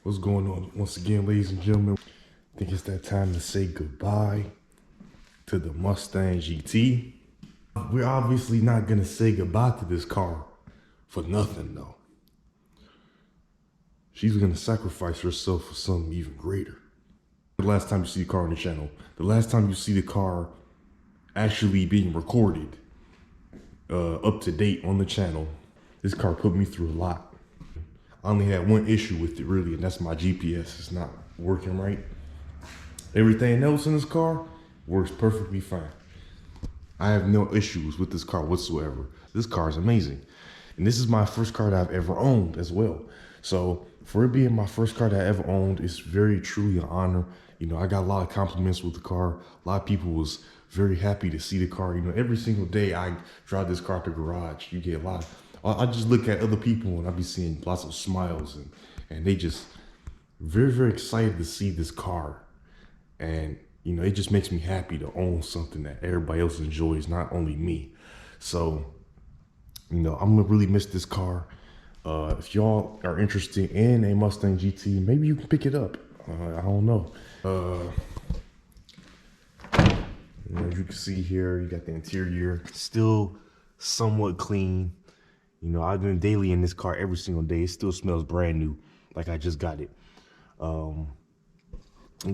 What's going on? Once again, ladies and gentlemen, I think it's that time to say goodbye to the Mustang GT. We're obviously not gonna say goodbye to this car for nothing though. She's gonna sacrifice herself for something even greater. The last time you see the car on the channel, the last time you see the car actually being recorded, up to date on the channel, this car put me through a lot. I only had one issue with it really, and that's my GPS. It's not working right. Everything else in this car works perfectly fine. I have no issues with this car whatsoever. This car is amazing. And this is my first car that I've ever owned as well. So for it being my first car that I ever owned, it's very truly an honor. You know, I got a lot of compliments with the car. A lot of people was very happy to see the car. You know, every single day I drive this car to the garage, you get a lot of, I just look at other people and I be seeing lots of smiles and they just very, very excited to see this car. And, you know, it just makes me happy to own something that everybody else enjoys, not only me. So, you know, I'm gonna really miss this car. If y'all are interested in a Mustang GT, maybe you can pick it up. I don't know. You know, as you can see here, you got the interior still somewhat clean. You know, I've been daily in this car every single day. It still smells brand new, like I just got it. You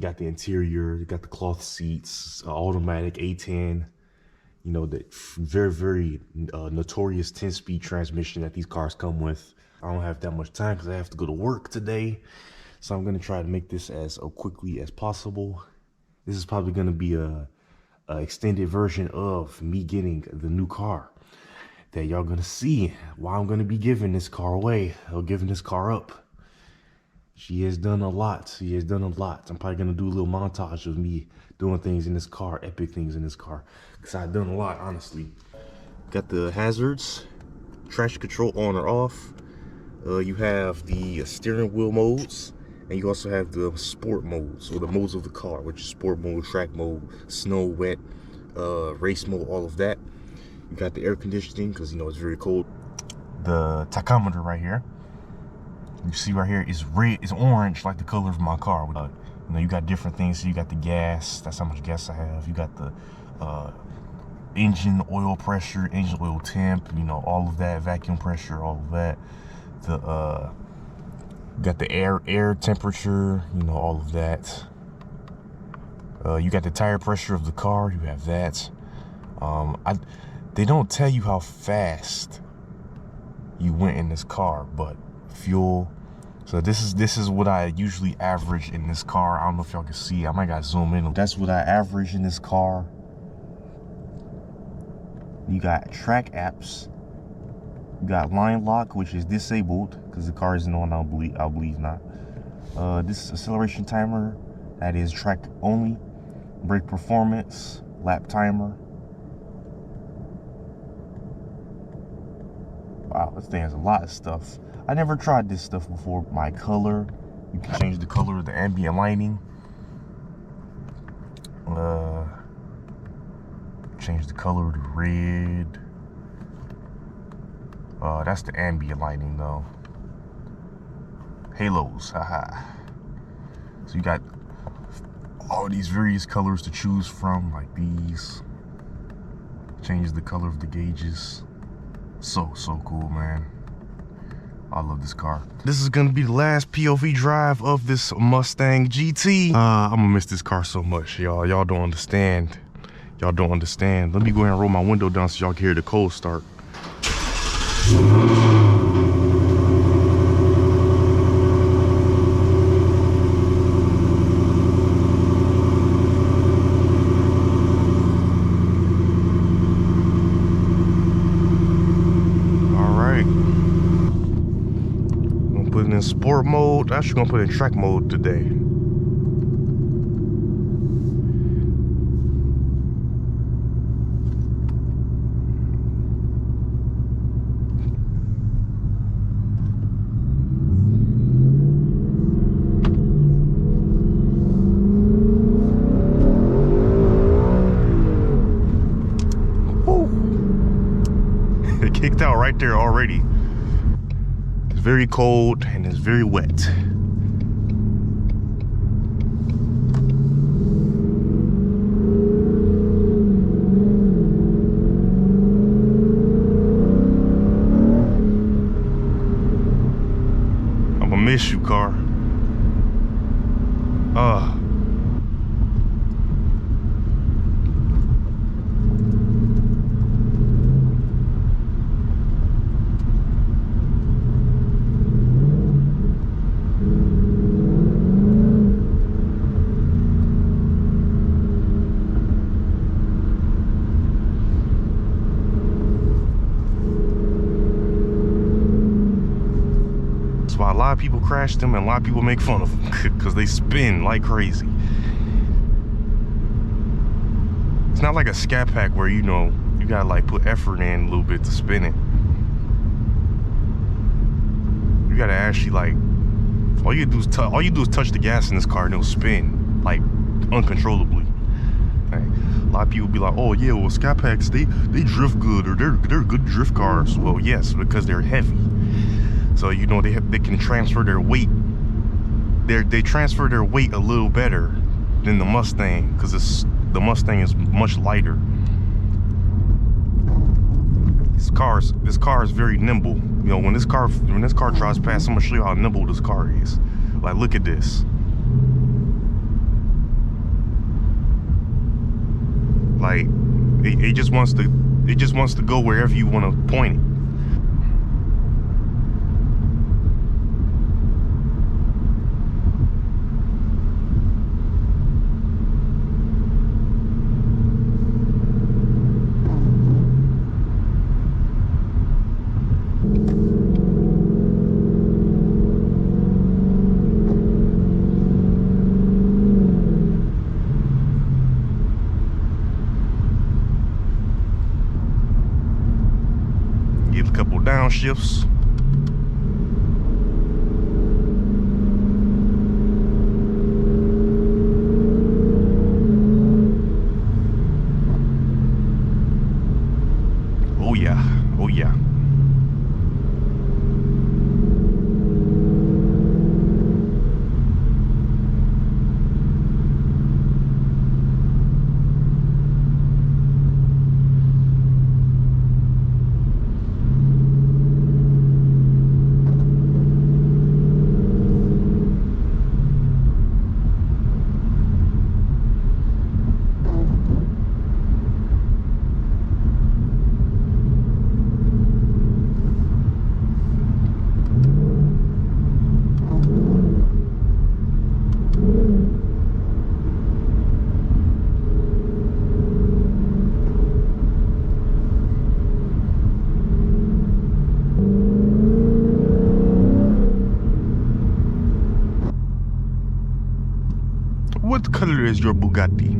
got the interior, you got the cloth seats, automatic A10. You know, the very, very notorious 10-speed transmission that these cars come with. I don't have that much time because I have to go to work today. So I'm gonna try to make this as quickly as possible. This is probably gonna be a extended version of me getting the new car that y'all gonna see why I'm gonna be giving this car away or giving this car up. She has done a lot. She has done a lot. I'm probably gonna do a little montage of me doing things in this car, epic things in this car, because I've done a lot, honestly. Got the hazards, traction control on or off. You have the steering wheel modes, and you also have the sport modes, or the modes of the car, which is sport mode, track mode, snow, wet, race mode, all of that. You got the air conditioning, because you know it's very cold. The tachometer right here, you see right here is red, it's orange like the color of my car. You know, you got different things. So you got the gas, that's how much gas I have. You got the engine oil pressure, engine oil temp, you know, all of that, vacuum pressure, all of that. The got the air temperature, you know, all of that. You got the tire pressure of the car, you have that. They don't tell you how fast you went in this car, but fuel. So this is what I usually average in this car. I don't know if y'all can see. I might gotta zoom in. That's what I average in this car. You got track apps. You got line lock, which is disabled because the car isn't on. I believe not. This acceleration timer, that is track only. Brake performance, lap timer. Wow, this thing has a lot of stuff. I never tried this stuff before. My color, you can change the color of the ambient lighting. Change the color to red. That's the ambient lighting though. Halos, haha. So you got all these various colors to choose from, like these. Changes the color of the gauges. So cool, man. I love this car. This is gonna be the last POV drive of this Mustang GT. I'm gonna miss this car so much, y'all. Y'all don't understand. Y'all don't understand. Let me go ahead and roll my window down so y'all can hear the cold start. In sport mode. Actually gonna put it in track mode today. Woo. It kicked out right there already. It's very cold and it's very wet. I'm gonna miss you, car. Why a lot of people crash them and a lot of people make fun of them because they spin like crazy. It's not like a scat pack where, you know, you gotta like put effort in a little bit to spin it. You gotta actually like, all you do is touch the gas in this car and it'll spin like uncontrollably. Like, a lot of people be like, oh yeah, well scat packs they drift good, or they're good drift cars. Well, yes, because they're heavy. So, you know, they can transfer their weight. They transfer their weight a little better than the Mustang, because the Mustang is much lighter. This car is very nimble. You know, when this car drives past, I'm gonna show you how nimble this car is. Like, look at this. Like, it just wants to go wherever you want to point it. Get a couple downshifts. Oh yeah, oh yeah. What color is your Bugatti?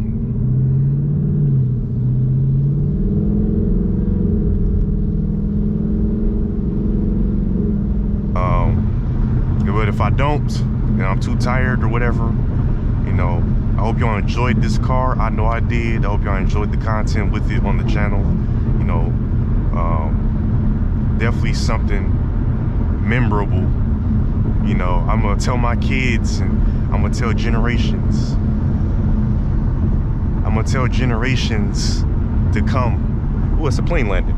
But if I don't, and I'm too tired or whatever, you know, I hope y'all enjoyed this car. I know I did. I hope y'all enjoyed the content with it on the channel. You know, Definitely something memorable. You know, I'm gonna tell my kids, and I'm gonna tell generations. I'm gonna tell generations to come. Oh, it's a plane landing.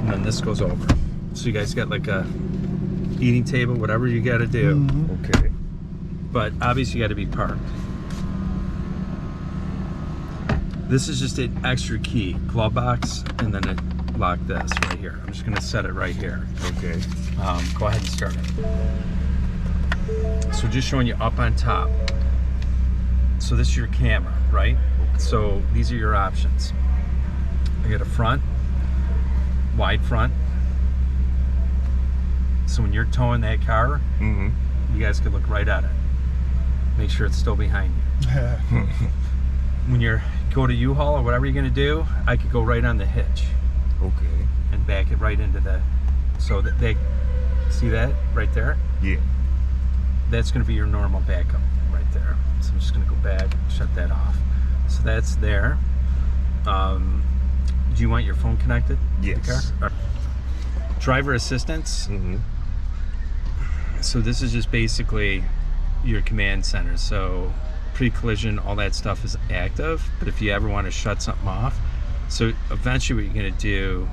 And then this goes over. So you guys got like a eating table, whatever you got to do. Okay. But obviously you got to be parked. This is just an extra key, glove box, and then it lock this right here. I'm just gonna set it right here. Okay. Go ahead and start it. So just showing you up on top. So this is your camera, right? So these are your options. I got a front, wide front. So when you're towing that car, you guys can look right at it. Make sure it's still behind you. When you're go to U-Haul or whatever you're gonna do, I could go right on the hitch. Okay. And back it right into the, so that they, see that right there? Yeah. That's gonna be your normal backup right there. So I'm just gonna go back, shut that off. So that's there. Do you want your phone connected? Yes. Driver assistance. So this is just basically your command center. So pre-collision, all that stuff is active, but if you ever want to shut something off, so eventually what you're going to do,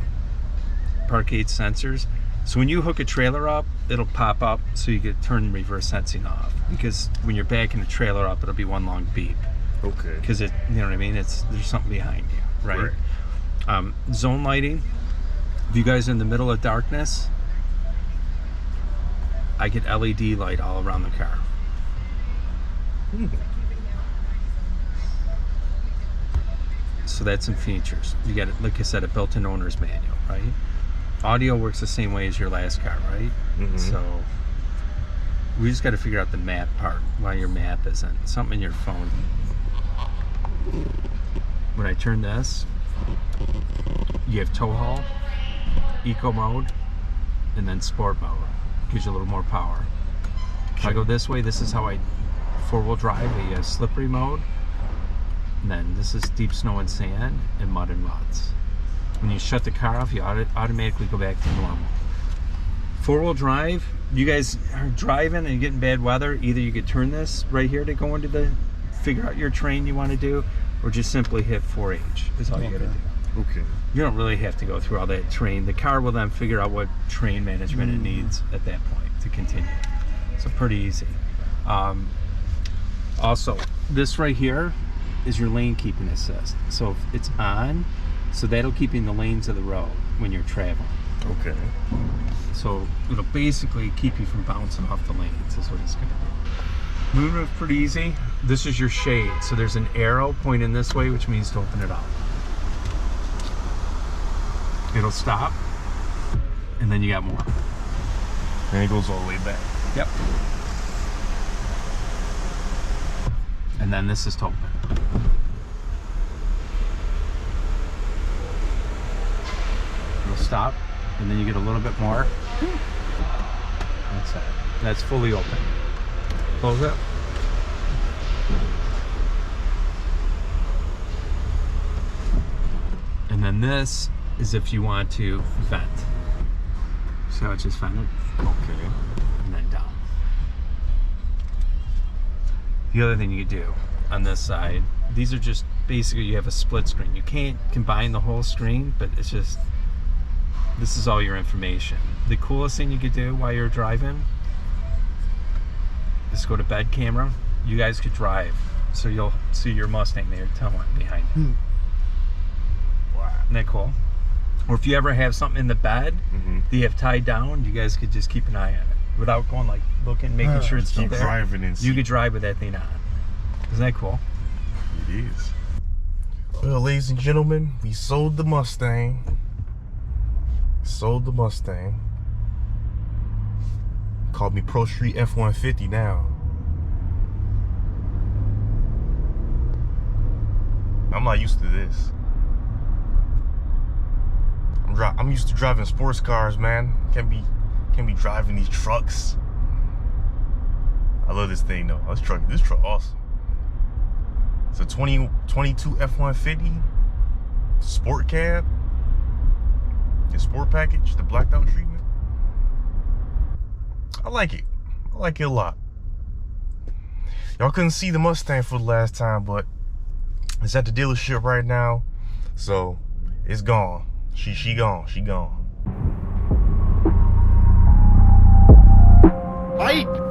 park gate sensors. So when you hook a trailer up, it'll pop up so you can turn reverse sensing off, because when you're backing a trailer up, it'll be one long beep. Okay. Because it, you know what I mean, it's, there's something behind you, right? Zone lighting. If you guys are in the middle of darkness, I get LED light all around the car. So that's some features. You got it, like I said, a built-in owner's manual, right? Audio works the same way as your last car, right? So we just got to figure out the map part, why your map isn't. Something in your phone. When I turn this, you have tow haul, eco mode, and then sport mode. Gives you a little more power. If I go this way, this is how I four-wheel drive, a slippery mode. And then this is deep snow and sand and mud and ruts. When you shut the car off, you automatically go back to normal. Four-wheel drive, you guys are driving and you're getting bad weather, either you could turn this right here to go into the, figure out your terrain you want to do, or just simply hit 4H is all you gotta do. Okay. You don't really have to go through all that terrain. The car will then figure out what terrain management it needs at that point to continue. So pretty easy. Also, this right here is your lane keeping assist. So if it's on, so that'll keep you in the lanes of the road when you're traveling. Okay. So it'll basically keep you from bouncing off the lanes is what it's gonna do. Movement is pretty easy. This is your shade. So there's an arrow pointing this way, which means to open it up. It'll stop, and then you got more. And it goes all the way back. Yep. And then this is to open. It'll stop, and then you get a little bit more. That's it. That's fully open. Close it. And then this is if you want to vent. See how it just vented? Okay. And then down. The other thing you could do on this side, these are just basically, you have a split screen. You can't combine the whole screen, but it's just, this is all your information. The coolest thing you could do while you're driving is go to bed camera. You guys could drive, so you'll see your Mustang there towing behind you. Wow. Isn't that cool? Or if you ever have something in the bed that you have tied down, you guys could just keep an eye on it without going like looking, making sure it's still there. Driving and you could drive with that thing on. Isn't that cool? It is. Well, ladies and gentlemen, we sold the Mustang. Sold the Mustang. Called me Pro Street F-150 now. I'm not used to this. I'm used to driving sports cars, man. Can't be driving these trucks. I love this thing though. This truck awesome. It's a 2022 F-150 sport cab. The sport package, the blacked out treatment. I like it. I like it a lot. Y'all couldn't see the Mustang for the last time, but it's at the dealership right now. So it's gone. She gone. She gone. Fight!